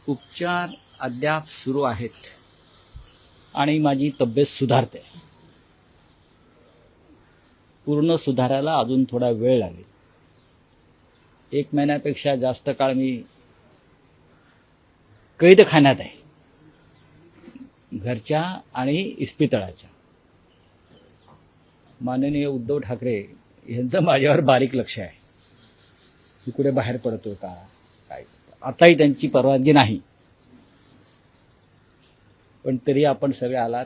उपचार अद्याप सुरू आहेत आणि माझी तब्येत सुधारते. पूर्ण सुधारायला अजून थोडा वेळ लागेल. 1 महिन्यापेक्षा जास्त काळ मी कैदखान्यात आहे, घरच्या आणि इस्पितळाच्या. माननीय उद्धव ठाकरे यांचं माझ्यावर बारीक लक्ष आहे. मी कुठे बाहेर पडतो का काय. आताही त्यांची परवानगी नाही, पण तरी आपण सगळे आलात.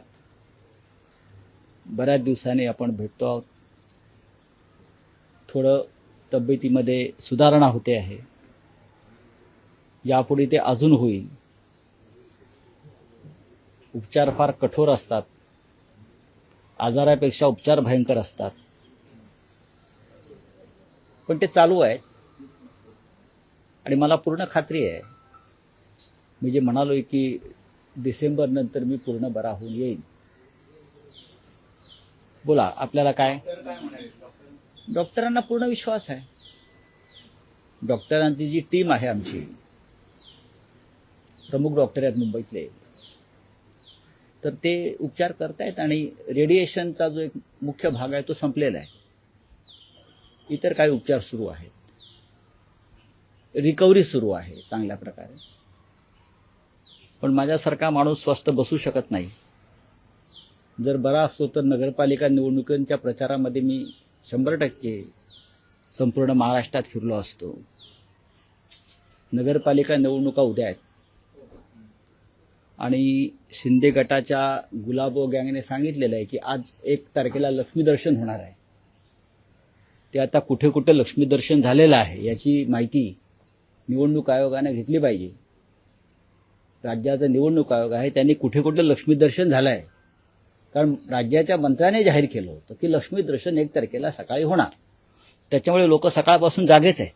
बऱ्याच दिवसांनी आपण भेटतो आहोत. थोडं तब्येतीमध्ये सुधारणा होते आहे. यापुढे ते अजून होईल. उपचार फार कठोर असतात, आजारापेक्षा उपचार भयंकर असतात, पण ते चालू आहेत. आणि मला पूर्ण खात्री आहे, मी जे म्हणालोय की डिसेंबर नंतर मी पूर्ण बरा होऊन येईन. बोला, आपल्याला काय? डॉक्टरांना पूर्ण विश्वास आहे. डॉक्टरांची जी टीम आहे आमची, प्रमुख डॉक्टर आहेत मुंबईतले, तर ते उपचार करतायत. आणि रेडिएशनचा जो एक मुख्य भाग आहे तो संपलेला आहे. इतर काही उपचार सुरू आहेत. रिकव्हरी सुरू आहे चांगल्या प्रकारे. पण माझ्यासारखा माणूस स्वस्थ बसू शकत नाही. जर बरा असतो तर नगरपालिका निवडणुकांच्या प्रचारामध्ये मी 100% संपूर्ण महाराष्ट्रात फिरलो असतो. नगरपालिका निवडणुका उद्या आहेत आणि शिंदे गटाच्या गुलाबो गँगने सांगितलेलं आहे की आज 1 तारखेला लक्ष्मीदर्शन होणार आहे. ते आता कुठे कुठे लक्ष्मीदर्शन झालेलं आहे याची माहिती निवडणूक आयोगाने घेतली पाहिजे. राज्याचा निवडणूक आयोग आहे, त्यांनी कुठे कुठे लक्ष्मीदर्शन झालं आहे. कारण राज्याच्या मंत्र्याने जाहीर केलं होतं की लक्ष्मीदर्शन 1 तारखेला सकाळी होणार. त्याच्यामुळे लोक सकाळपासून जागेच आहेत.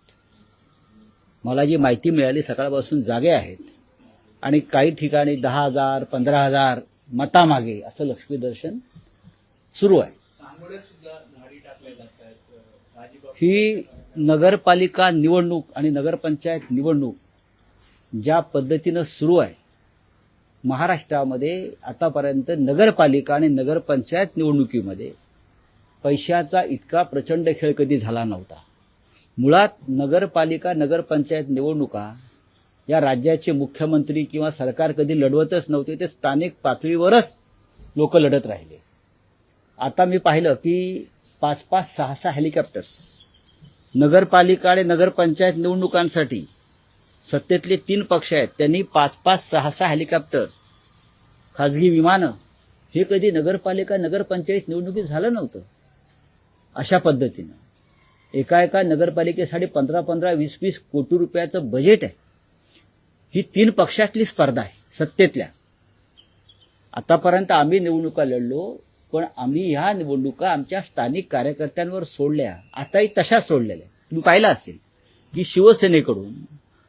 मला जी माहिती मिळाली, सकाळपासून जागे आहेत. आणि काही ठिकाणी 10,000 15,000 मतामागे असं लक्ष्मीदर्शन सुरू आहे. ही नगरपालिका निवडणूक आणि नगरपंचायत निवडणूक ज्या पद्धतीनं सुरू आहे महाराष्ट्रामध्ये, आतापर्यंत नगरपालिका आणि नगरपंचायत निवडणुकीमध्ये पैशाचा इतका प्रचंड खेळ कधी झाला नव्हता. मुळात नगरपालिका नगरपंचायत निवडणुका या राज्याचे मुख्यमंत्री किंवा सरकार कधी लढवतच नव्हते. ते स्थानिक पातळीवरच लोक लढत राहिले. आता मी पाहिलं की 5-5, 6-6 हेलिकॉप्टर्स नगरपालिका आणि नगरपंचायत निवडणुकांसाठी सत्तेतले 3 पक्ष आहेत, त्यांनी 5-5, 6-6 हेलिकॉप्टर्स, खाजगी विमानं, हे कधी नगरपालिका नगरपंचायत निवडणुकीत झालं नव्हतं. अशा पद्धतीनं एका नगरपालिकेसाठी 15-15, 20-20 कोटी रुपयाचं बजेट आहे. ही 3 पक्षातली स्पर्धा आहे सत्तेतल्या. आतापर्यंत आम्ही निवडणुका लढलो, पण आम्ही ह्या निवडणुका आमच्या स्थानिक कार्यकर्त्यांवर सोडल्या. आताही तशाच सोडलेल्या. तुम्ही पाहिलं असेल की शिवसेनेकडून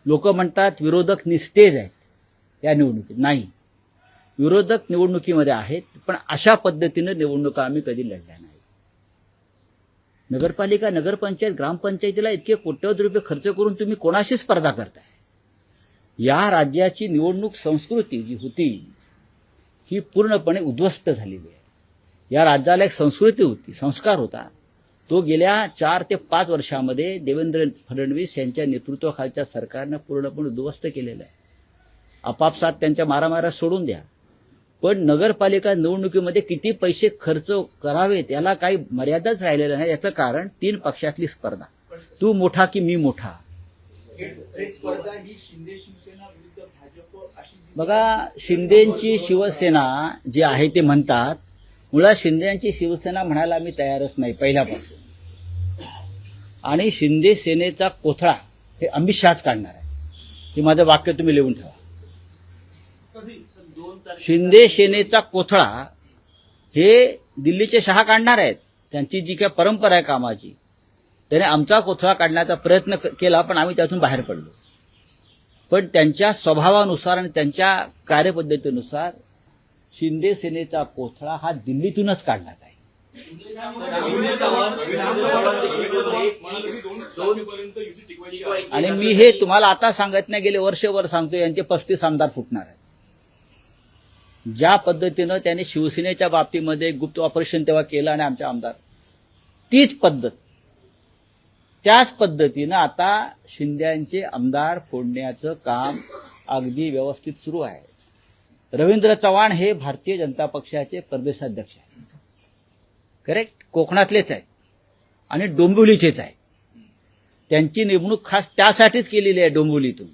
लोक म्हणतात विरोधक निस्तेज आहेत या निवडणुकीत. नाही, विरोधक निवडणुकीमध्ये आहेत, पण अशा पद्धतीनं निवडणुका आम्ही कधी लढल्या नाही. नगरपालिका नगरपंचायत ग्रामपंचायतीला इतके कोट्यवधी रुपये खर्च करून तुम्ही कोणाशी स्पर्धा करताय? या राज्याची निवडणूक संस्कृती जी होती ही पूर्णपणे उद्ध्वस्त झालेली आहे. या राज्याला एक संस्कृती होती, संस्कार होता, तो गेल्या 4 ते 5 वर्षामध्ये देवेंद्र फडणवीस यांच्या नेतृत्वाखालच्या सरकारनं पूर्णपणे उद्ध्वस्त केलेलं आहे. आपापसात त्यांच्या मारामाऱ्या सोडून द्या, पण नगरपालिका निवडणुकीमध्ये किती पैसे खर्च करावेत याला काही मर्यादाच राहिलेलं नाही. याचं कारण 3 पक्षातली स्पर्धा. तू मोठा की मी मोठा. बघा, शिंदेची शिवसेना जी आहे ते म्हणतात. मुळात शिंदेची शिवसेना म्हणायला मी तयारच नाही पहिल्यापासून. आणि शिंदे सेनेचा कोथळा हे अमित शहाच काढणार आहे. हे माझं वाक्य तुम्ही लिहून ठेवा. शिंदे सेनेचा कोथळा हे दिल्लीचे शहा काढणार आहेत. त्यांची जी काही परंपरा आहे कामाची, त्याने आमचा कोथळा काढण्याचा प्रयत्न केला, पण आम्ही त्यातून बाहेर पडलो. पण त्यांच्या स्वभावानुसार आणि त्यांच्या कार्यपद्धतीनुसार शिंदे सेनेचा कोथळा हा दिल्लीतूनच काढण्याचा आहे. आणि मी हे तुम्हाला आता सांगत नाही, गेले वर्षभर सांगतो, यांचे 35 आमदार फुटणार आहे. ज्या पद्धतीनं त्यांनी शिवसेनेच्या बाबतीमध्ये गुप्त ऑपरेशन तेव्हा केलं आणि आमचे आमदार, तीच पद्धत, त्याच पद्धतीनं आता शिंदेचे आमदार फोडण्याचं काम अगदी व्यवस्थित सुरू आहे. रवींद्र चव्हाण हे भारतीय जनता पक्षाचे प्रदेशाध्यक्ष आहेत, करेक्ट, कोकणातलेच आहेत आणि डोंबिवलीचेच आहेत. त्यांची नेमणूक खास त्यासाठीच केलेली आहे डोंबिवलीतून.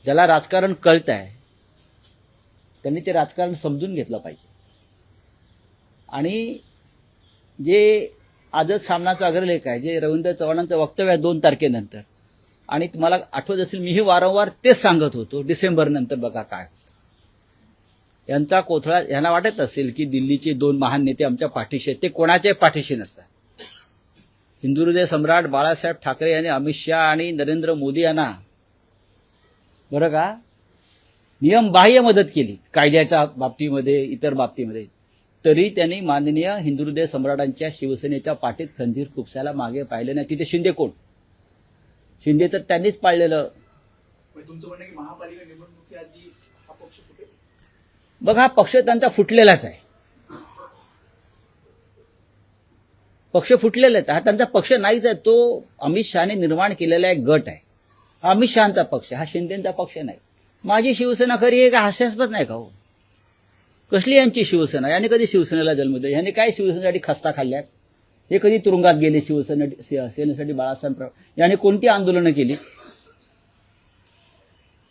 ज्याला राजकारण कळत आहे त्यांनी ते राजकारण समजून घेतलं पाहिजे. आणि जे आजच सामनाचा अग्रलेख आहे, जे रवींद्र चव्हाणांचं वक्तव्य आहे 2 तारखेनंतर, आणि तुम्हाला आठवत असेल मीही वारंवार तेच सांगत होतो, डिसेंबर नंतर बघा काय यांचा कोथळा. यांना वाटत असेल की दिल्लीचे 2 महान नेते आमच्या पाठीशी आहेत, ते कोणाच्या पाठीशी नसतात. हिंदू हृदय सम्राट बाळासाहेब ठाकरे यांनी अमित शहा आणि नरेंद्र मोदी यांना बरं का नियमबाह्य मदत केली, कायद्याच्या बाबतीमध्ये, इतर बाबतीमध्ये, तरी त्यांनी माननीय हिंदू हृदय सम्राटांच्या शिवसेनेच्या पाठीत खंजीर खुपसायला मागे पाहिले नाही. तिथे शिंदे कोण? शिंदे तर त्यांनीच पाळलेलं. तुमचं म्हणणं की महापालिका निवडणुकीआधी हा पक्ष फुटेल? बघा, पक्ष त्यांचा फुटलेलाच आहे, पक्ष फुटलेलाच आहे. हा त्यांचा पक्ष नाहीच आहे, तो अमित शहाने निर्माण केलेला एक गट आहे. हा अमित शहाचा पक्ष, हा शिंदेचा पक्ष नाही. माझी शिवसेना खरी आहे का हास्यास्पद नाही का हो? कसली यांची शिवसेना? याने कधी शिवसेनेला जन्म दिला? याने काय शिवसेनेसाठी खस्ता खाल्ल्यात? हे कधी तुरुंगात गेले सेनेसाठी? बाळासाहेब याने कोणती आंदोलनं केली?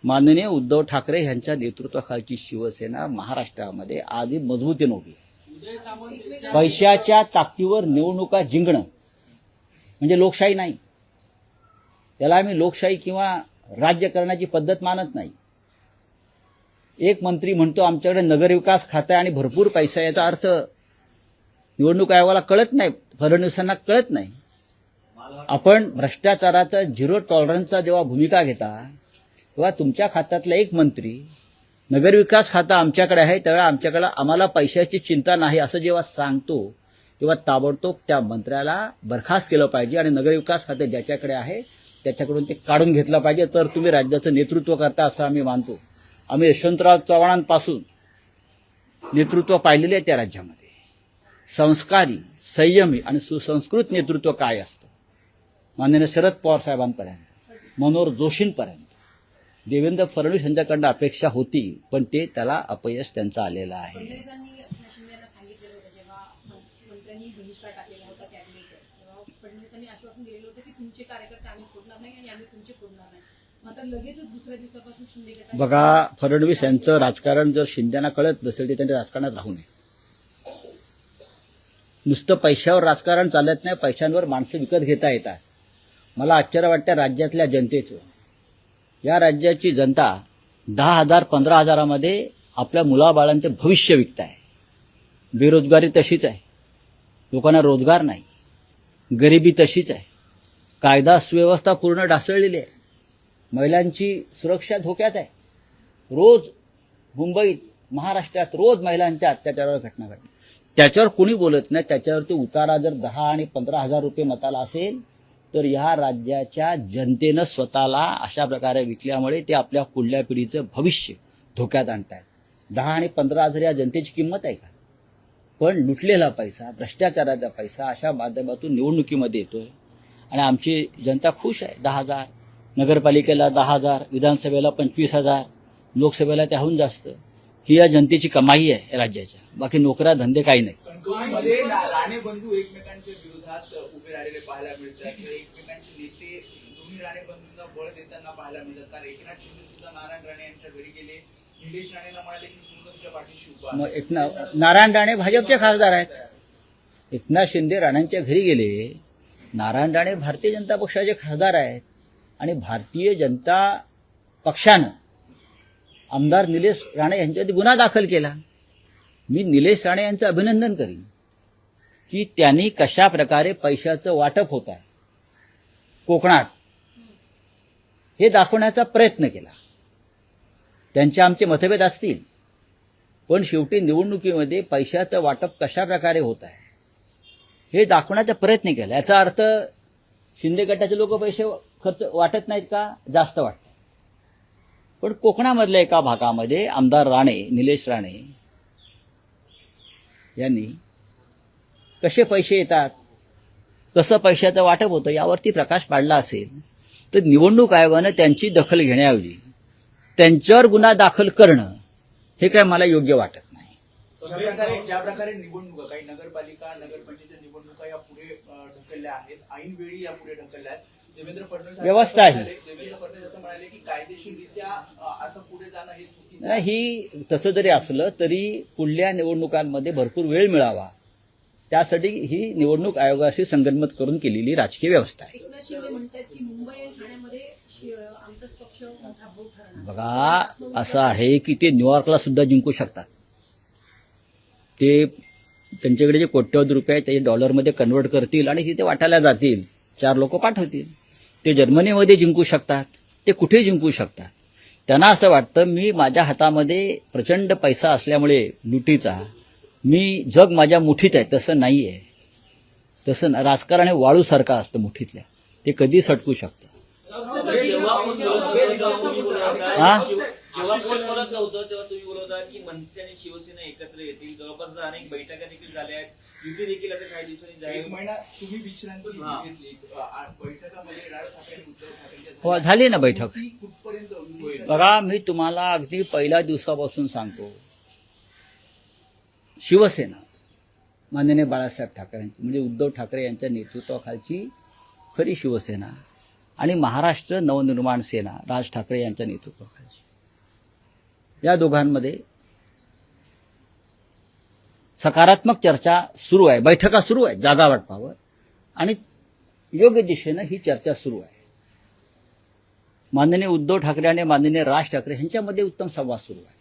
माननीय उद्धव ठाकरे यांच्या नेतृत्वाखालची शिवसेना महाराष्ट्रामध्ये आजही मजबूतीने उभी आहे. पैशाच्या ताकदीवर निवडणुका जिंकणं म्हणजे लोकशाही नाही. त्याला आम्ही लोकशाही किंवा राज्य करण्याची पद्धत मानत नाही. एक मंत्री म्हणतो आमच्याकडे नगरविकास खातं आहे आणि भरपूर पैसा, याचा अर्थ निवडणूक आयोगाला कळत नाही, फडणवीसांना कळत नाही. आपण भ्रष्टाचाराचा 0 टॉलरन्सचा जेव्हा भूमिका घेता, तेव्हा तुमच्या खात्यातला एक मंत्री नगरविकास खातं आमच्याकडे आहे, तेव्हा आम्हाला पैशाची चिंता नाही असं जेव्हा सांगतो, तेव्हा ताबडतोब त्या मंत्र्याला बरखास्त केलं पाहिजे आणि नगरविकास खाते ज्याच्याकडे आहे त्याच्याकडून ते काढून घेतलं पाहिजे. तर तुम्ही राज्याचं नेतृत्व करता असं आम्ही मानतो. आम्ही यशवंतराव चव्हाणांपासून नेतृत्व पाहिलेले आहे त्या राज्यामध्ये. संस्कारी, संयमी आणि सुसंस्कृत नेतृत्व काय असतं, माननीय शरद पवार साहेबांपर्यंत, मनोहर जोशींपर्यंत, देवेंद्र फडणवीस यांच्याकडनं अपेक्षा होती, पण ते त्याला अपयश त्यांचं आलेलं आहे. फडणवीसांनी आश्वासन दिलेलं होतं की तुमचे कार्यकर्ते आम्ही फोडणार नाही आणि आम्ही तुमचे फोडणार नाही. मात्र लगेचच दुसऱ्या दिवसापासून शिंदे गटाचे बघा, फडणवीस यांचं राजकारण जर शिंदेना कळत नसेल तर त्यांनी राजकारणात राहू नये. नुसतं पैशावर राजकारण चालत नाही, पैशांवर माणसं विकत घेता येतात. मला आश्चर्य वाटतं राज्यातल्या जनतेचं. या राज्याची जनता 10,000 15,000मध्ये आपल्या मुलाबाळांचं भविष्य विकताय. बेरोजगारी तशीच आहे, लोकांना रोजगार नाही, गरिबी तशीच आहे, कायदा सुव्यवस्था पूर्ण ढासळलेली आहे, महिलांची सुरक्षा धोक्यात आहे. रोज मुंबईत, महाराष्ट्रात रोज महिलांच्या अत्याचारावर घटना घडतात. त्याच्यावर कोणी बोलत नाही. त्याच्यावरती उतारा जर 10 आणि 15,000 रुपये मताला असेल तर ह्या राज्याच्या जनतेनं स्वतःला अशा प्रकारे विकल्यामुळे ते आपल्या पुढल्या पिढीचं भविष्य धोक्यात आणतायत. 10 आणि 15,000 या जनतेची किंमत आहे का? पण लुटलेला पैसा, भ्रष्टाचाराचा पैसा अशा माध्यमातून निवडणुकीमध्ये येतोय आणि आमची जनता खुश आहे. 10,000 नगरपालिकेला, 10,000 विधानसभेला, 25,000 लोकसभेला, त्याहून जास्त. ही या जनतेची कमाई आहे राज्याच्या. बाकी नोकऱ्या धंदे काही नाही. कणकवलीमध्ये राणे बंधू एकमेकांच्या विरोधात उभे राहिलेले पाहायला मिळतात. एकमेकांचे नेते दोन्ही राणे बंधूंना बळ देताना पाहायला मिळतात. कारण एकनाथ शिंदे सुद्धा नारायण राणे यांच्या घरी गेले, निलेश राणेंना म्हणाले की तुम्ही तुमच्या पाठीशी उभा. मग नारायण राणे भाजपचे खासदार आहेत. एकनाथ शिंदे राणांच्या घरी गेले. नारायण राणे भारतीय जनता पक्षाचे खासदार आहेत आणि भारतीय जनता पक्षानं आमदार निलेश राणे यांच्यावरती गुन्हा दाखल केला. मी निलेश राणे यांचं अभिनंदन करीन की त्यांनी कशा प्रकारे पैशाचं वाटप होत आहे कोकणात हे दाखवण्याचा प्रयत्न केला. त्यांचे आमचे मतभेद असतील पण शेवटी निवडणुकीमध्ये पैशाचं वाटप कशा प्रकारे होत आहे हे दाखवण्याचा प्रयत्न केला. याचा अर्थ शिंदे गटाचे लोक पैसे खर्च वाटत नाहीत का? जास्त वाटतात. पण कोकणामधल्या एका भागामध्ये आमदार राणे, निलेश राणे यांनी कसे पैसे येतात, कसं पैशाचं वाटप होतं यावरती प्रकाश पाडला असेल तर निवडणूक आयोगानं त्यांची दखल घेण्याऐवजी त्यांच्यावर गुन्हा दाखल करणं हे काय मला योग्य वाटत नाही. ज्या प्रकारे निवडणुका, काही नगरपालिका, नगरपंचायत निवडणुका या पुढे ढकलल्या आहेत, ऐन वेळी या पुढे ढकलल्या आहेत. देवेंद्र फडणवीस व्यवस्था आहे. देवेंद्र फडणवीस असं म्हणाले की कायदेशीररित्या असं पुढे जाणं हे चुकीचं आहे. नाही, ही तसं जरी असलं तरी पुढल्या निवडणुकांमध्ये भरपूर वेळ मिळावा त्यासाठी ही निवडणूक आयोगाशी संगनमत करून केलेली राजकीय व्यवस्था आहे. एकनाथ शिंदे म्हणतात की मुंबई आणि ठाण्यामध्ये आमचाच पक्ष मोठा भाऊ ठरणार. बघा, असं आहे की ते न्यूयॉर्कला सुद्धा जिंकू शकतात. ते त्यांच्याकडे जे कोट्यवधी रुपये आहेत ते डॉलरमध्ये कन्वर्ट करतील आणि तिथे वाटायला जातील, 4 लोक पाठवतील. ते जर्मनीमध्ये जिंकू शकतात, ते कुठे जिंकू शकतात. त्यांना असं वाटतं मी माझ्या हातामध्ये प्रचंड पैसा असल्यामुळे लुटीचा मी जग माझ्या मुठीत आहे. तसं नाही आहे. तसं राजकारण हे वाळूसारखं असतं मुठीतल्या, ते कधी सटकू शकतं. हा, जेव्हा कोण बोलत नव्हतं तेव्हा तुम्ही बोलवता की मनसे आणि शिवसेना एकत्र येतील. जवळपास अनेक बैठका देखील झाल्या आहेत. युती देखील आता काही दिवसांनी जाहीर. एक महिना तुम्ही विश्रांती घेतली. बैठकामध्ये राज ठाकरे आणि उद्धव ठाकरे हो, झाली ना बैठक. ती कुठपर्यंत होईल? बघा, मी तुम्हाला अगदी पहिल्या दिवसापासून सांगतो, शिवसेना माननीय बाळासाहेब ठाकरेंची म्हणजे उद्धव ठाकरे यांच्या नेतृत्वाखालची खरी शिवसेना आणि महाराष्ट्र नवनिर्माण सेना राज ठाकरे यांच्या नेतृत्वाखालची, या दोघांमध्ये सकारात्मक चर्चा सुरू आहे. बैठका सुरू आहे जागा वाटपावर आणि योग्य दिशेनं ही चर्चा सुरू आहे. माननीय उद्धव ठाकरे आणि माननीय राज ठाकरे यांच्यामध्ये उत्तम संवाद सुरू आहे.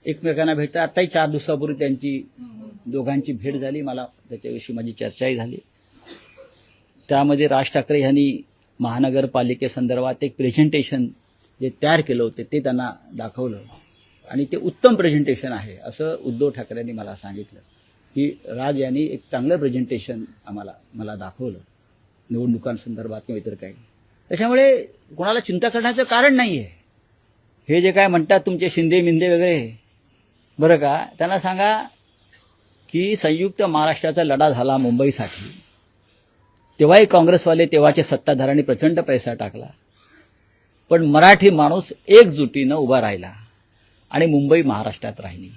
एकमेकांना भेटतात. आताही 4 दिवसापूर्वी त्यांची दोघांची भेट झाली. मला त्याच्याविषयी माझी चर्चाही झाली. त्यामध्ये राज ठाकरे यांनी महानगरपालिकेसंदर्भात एक प्रेझेंटेशन जे तयार केलं होतं ते त्यांना दाखवलं आणि ते उत्तम प्रेझेंटेशन आहे असं उद्धव ठाकरेंनी मला सांगितलं की राज यांनी एक चांगलं प्रेझेंटेशन मला दाखवलं निवडणुकांसंदर्भात किंवा इतर काही. त्याच्यामुळे कोणाला चिंता करण्याचं कारण नाही आहे. हे जे काय म्हणतात तुमचे शिंदे मिंदे वगैरे, बरं का, त्यांना सांगा की संयुक्त महाराष्ट्राचा लढा झाला मुंबईसाठी, तेव्हाही काँग्रेसवाले तेव्हाचे सत्ताधाऱ्यांनी प्रचंड पैसा टाकला, पण मराठी माणूस एकजुटीनं उभा राहिला आणि मुंबई महाराष्ट्रात राहिली.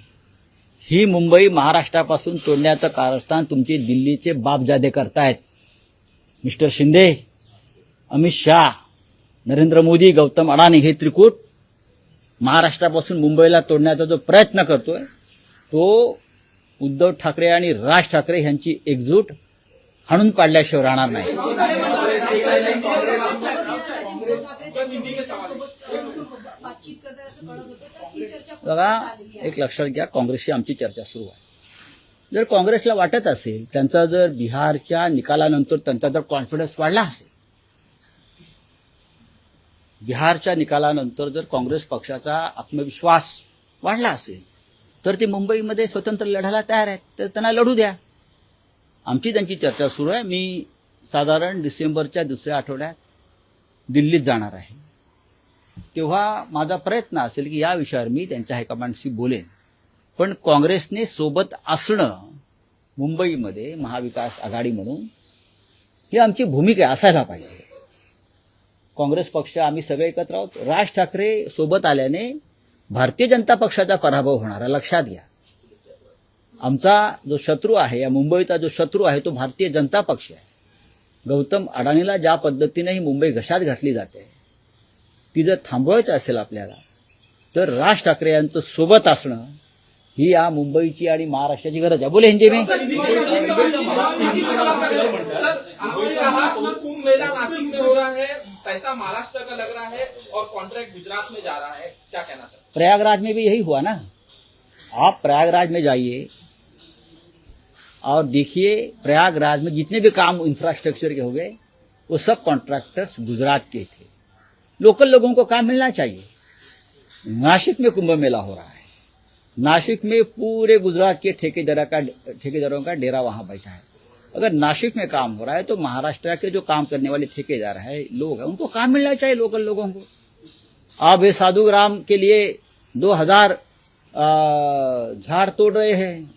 ही मुंबई महाराष्ट्रापासून तोडण्याचं कारस्थान तुमचे दिल्लीचे बापजादे करतायत. मिस्टर शिंदे, अमित शाह, नरेंद्र मोदी, गौतम अडाणी हे त्रिकूट महाराष्ट्रापासून मुंबईला तोडण्याचा जो प्रयत्न करतोय तो उद्धव ठाकरे आणि राज ठाकरे यांची एकजूट हाणून पाडल्याशिवाय राहणार नाही. बातचीत करतात असं कळत होतं, तर ही चर्चा बघा, कुठपर्यंत आलेली आहे? एक लक्षात घ्या, काँग्रेसची आमची चर्चा सुरू आहे. जर काँग्रेसला वाटत असेल, त्यांचा जर बिहारच्या निकालानंतर त्यांचा जर कॉन्फिडन्स वाढला असेल, बिहारच्या निकालानंतर जर काँग्रेस पक्षाचा आत्मविश्वास वाढला असेल तर ते मुंबईमध्ये स्वतंत्र लढायला तयार आहेत, तर त्यांना लढू द्या. आमची त्यांची चर्चा सुरू आहे. मी साधारण डिसेंबरच्या 2ऱ्या आठवड्यात दिल्लीत जाणार आहे. तेव्हा माझा प्रयत्न असेल की या विषयावर मी त्यांच्या हायकमांडशी बोलेन. पण काँग्रेसने सोबत असणं मुंबईमध्ये महाविकास आघाडी म्हणून ही आमची भूमिका असायला पाहिजे. काँग्रेस पक्ष आम्ही सगळे एकत्र आहोत. राज ठाकरे सोबत आल्याने भारतीय जनता पक्षाचा पराभव होणार आहे, लक्षात घ्या. आमचा जो शत्रू आहे, या मुंबईचा जो शत्रू आहे तो भारतीय जनता पक्ष आहे. गौतम अडाणीला ज्या पद्धतीने ही मुंबई घशात घातली जाते ती जर थांबवायचं असेल आपल्याला तर राज ठाकरे यांचं सोबत असणं ही या मुंबईची आणि महाराष्ट्राची गरज आहे. बोले हिंदी में कुंभ मेला नासिक में हो रहा है, पैसा महाराष्ट्र का लग रहा है और कॉन्ट्रैक्ट गुजरात में जा रहा है, क्या कहना चाहते हैं? प्रयागराज में भी यही हुआ ना. आप प्रयागराज में जाइए और देखिए, प्रयागराज में जितने भी काम इंफ्रास्ट्रक्चर के हो गए वो सब कॉन्ट्रैक्टर्स गुजरात के थे. लोकल लोगों को काम मिलना चाहिए. नासिक में कुंभ मेला हो रहा है, नासिक में पूरे गुजरात के ठेकेदारों का डेरा वहां बैठा है। अगर नासिक में काम हो रहा है तो महाराष्ट्र के जो काम करने वाले ठेकेदार है, लोग हैं, उनको काम मिलना चाहिए लोकल लोगों को। आप ये साधु ग्राम के लिए 2000 झाड़ तोड़ रहे हैं,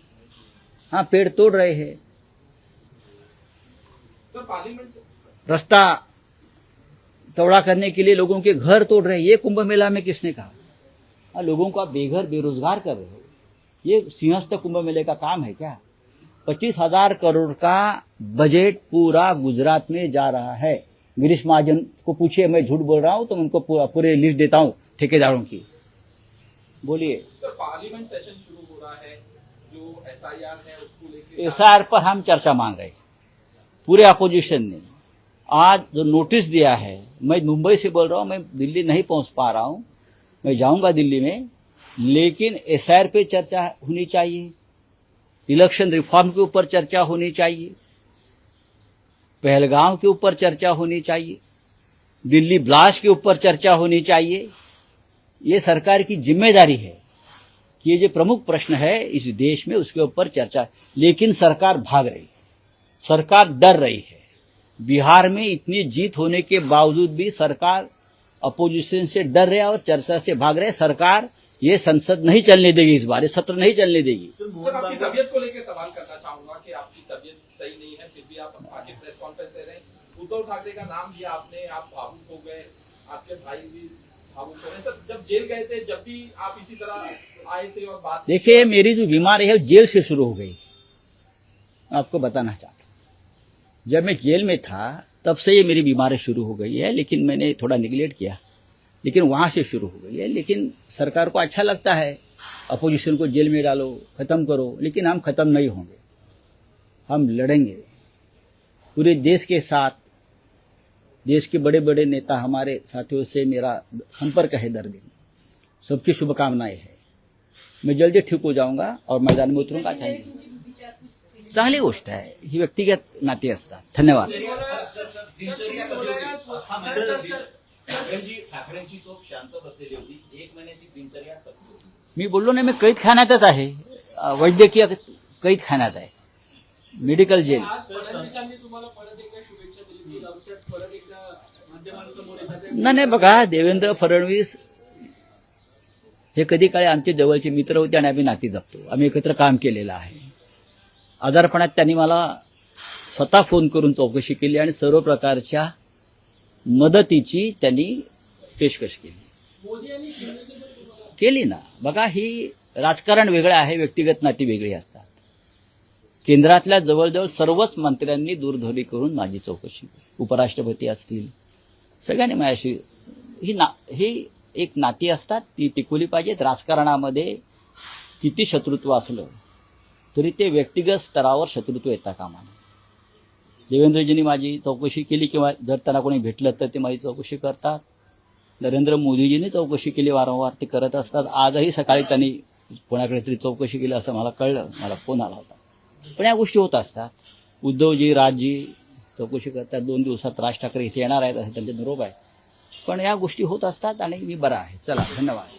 हाँ पेड़ तोड़ रहे हैं, सर पार्लियामेंट से रास्ता चौड़ा करने के लिए लोगों के घर तोड़ रहे हैं। ये कुंभ मेला में किसने कहा? हाँ, लोगों को आप बेघर बेरोजगार कर रहे हो। ये सिंहस्थ कुंभ मेले का काम है क्या? 25,000 करोड़ का बजट पूरा गुजरात में जा रहा है। गिरीश महाजन को पूछिए, मैं झूठ बोल रहा हूं तो उनको पूरे लिस्ट देता हूं ठेकेदारों की। बोलिए। सर पार्लियामेंट सेशन शुरू हो रहा है, जो SIR है उसको लेके SIR पर हम चर्चा मांग रहे हैं पूरे अपोजिशन ने। आज जो नोटिस दिया है, मैं मुंबई से बोल रहा हूं, मैं दिल्ली नहीं पहुंच पा रहा हूं, मैं जाऊंगा दिल्ली में, लेकिन SIR पे चर्चा होनी चाहिए, इलेक्शन रिफॉर्म के ऊपर चर्चा होनी चाहिए, पहलगांव के ऊपर चर्चा होनी चाहिए, दिल्ली ब्लास्ट के ऊपर चर्चा होनी चाहिए। ये सरकार की जिम्मेदारी है कि ये जो प्रमुख प्रश्न है इस देश में उसके ऊपर चर्चा। लेकिन सरकार भाग रही है, सरकार डर रही है। बिहार में इतनी जीत होने के बावजूद भी सरकार अपोजिशन से डर रहे और चर्चा से भाग रहे। सरकार ये संसद नहीं चलने देगी, इस बार ये सत्र नहीं चलने देगी। सर सर मोहन आपकी बाबू तबियत को लेकर सवाल करना चाहूंगा कि आपकी तबियत सही नहीं है, फिर भी आप आके प्रेस कॉन्फ्रेंस ले रहे हैं। उद्धव ठाकरे का नाम लिया आपने, आप भावुक हो गए, आपके भाई भी भावुक हो गए। सर जब जेल गए थे, जब भी आप इसी तरह आए थे और बात देखिए, मेरी जो बीमारी है जेल से शुरू हो गई। आपको बताना चाहता हूं, जब मैं जेल में था तब से ये मेरी बीमारी शुरू हो गई है, लेकिन मैंने थोड़ा निगलेक्ट किया, लेकिन वहां से शुरू हो गई है। लेकिन सरकार को अच्छा लगता है अपोजिशन को जेल में डालो, खत्म करो, लेकिन हम खत्म नहीं होंगे, हम लड़ेंगे पूरे देश के साथ। देश के बड़े बड़े नेता हमारे साथियों से मेरा संपर्क है दर दिन, सबकी शुभकामनाएं है। मैं जल्दी ठीक हो जाऊंगा और मैदान में उतरूंगा। थँक्यू। तुमची विचारपूस केली. चांगली गोष्ट आहे, ही व्यक्तिगत नाती असतात। धन्यवाद। दिनचर्या कशी होती? हा, म्हणजे ठाकरेंची तोफ शांत बसलेली होती, 1 महिन्याची दिनचर्या कशी होती? मी बोललो नाही, मी कैद खाण्यातच आहे, वैद्यकीय कैद खाण्यात आहे, मेडिकल जेल। आज फडणवीसांनी तुम्हाला परत एकदा शुभेच्छा दिली की भविष्यात परत एकदा माध्यमांसमोर येतात. नाही बघा, देवेंद्र फडणवीस हे कधी काळी आमचे जवळचे मित्र होते आणि आम्ही नाती जपतो, आम्ही एकत्र काम केलेलं आहे। आजारपणात त्यांनी मला स्वतः फोन करून चौकशी केली आणि सर्व प्रकारच्या मदतीची त्यांनी पेशकश केली मोदी आणि शिंदेचे पण तुम्हाला केली ना। बघा, ही राजकारण वेगळं आहे, व्यक्तिगत नाती वेगळी असतात। केंद्रातल्या जवळजवळ सर्वच मंत्र्यांनी दूरध्वनी करून माझी चौकशी केली, उपराष्ट्रपती असतील, सगळ्यांनी माझ्याशी ही एक नाती असतात, ती टिकवली पाहिजेत। राजकारणामध्ये किती शत्रुत्व असलं तरी ते व्यक्तिगत स्तरावर शत्रुत्व येता कामा नये। देवेंद्रजींनी माझी चौकशी केली, किंवा जर त्यांना कोणी भेटलं तर ते माझी चौकशी करतात। नरेंद्र मोदीजींनी चौकशी केली, वारंवार ते करत असतात। आजही सकाळी त्यांनी कोणाकडे तरी चौकशी केली असं मला कळलं, मला फोन आला होता। पण या गोष्टी होत असतात। उद्धवजी, राजजी चौकशी करतात, 2 दिवसात राज ठाकरे इथे येणार आहेत असं त्यांचा निरोप आहे। पण या गोष्टी होत असतात आणि मी बरा आहे। चला, धन्यवाद।